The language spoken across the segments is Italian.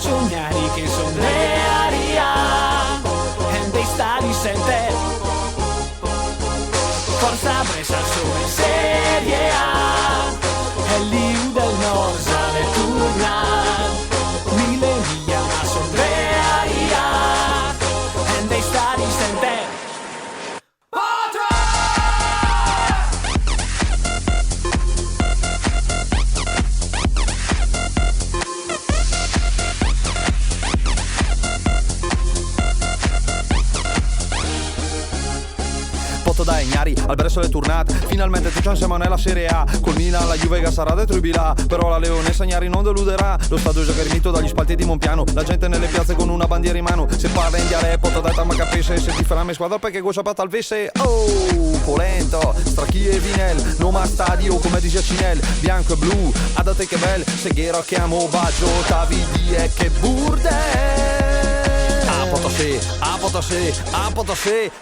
sognari che son rearia e dei stadi sente Forza Brescia sono in Serie A e l'Iu del Nord sale turna Mille miglia ma son rearia e dei stadi sente Dai Gnari, al Brescia le turnate. Finalmente tu siamo nella Serie A. Col Milan la Juve sarà dentro i Bilà. Però la Leonessa Gnari non deluderà. Lo stadio già ghermito dagli spalti di Monpiano. La gente nelle piazze con una bandiera in mano. Se parla in dialetto detta ma capisce. Se ti fa la mia squadra perché guaccia patta al vesse. Oh, polento, stracchi e vinel. Noma stadio come dice Cinel. Bianco e blu, adate che bel. Seghero che amo baggio. Tavidi e che burde.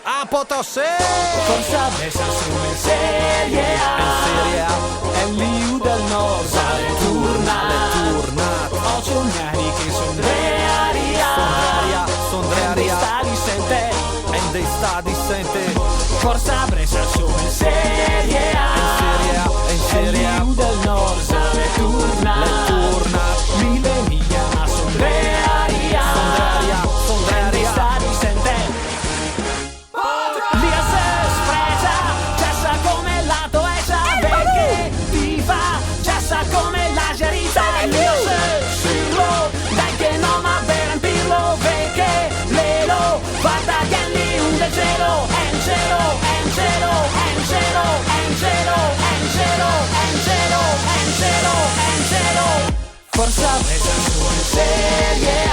A Potosí Forza Brescia sono in Serie A e l'Iu del Nord sale turna Ho sognari che son rearia e dei stadi sente Forza Brescia sono in Serie A e l'Iu del Nord sale turna Mille miglia ma son rearia e dei stadi sente L'Ia se sprecia, già sa come la toesa perché ti fa, già sa come la gerita L'Ia se sirlo, dai che non ma per pirlo perché lelo, guarda che lì un del cielo, è in cielo, è in cielo, è in cielo, è in cielo, è in cielo, è in cielo, è in cielo, è in cielo Forza Brescia sono in Serie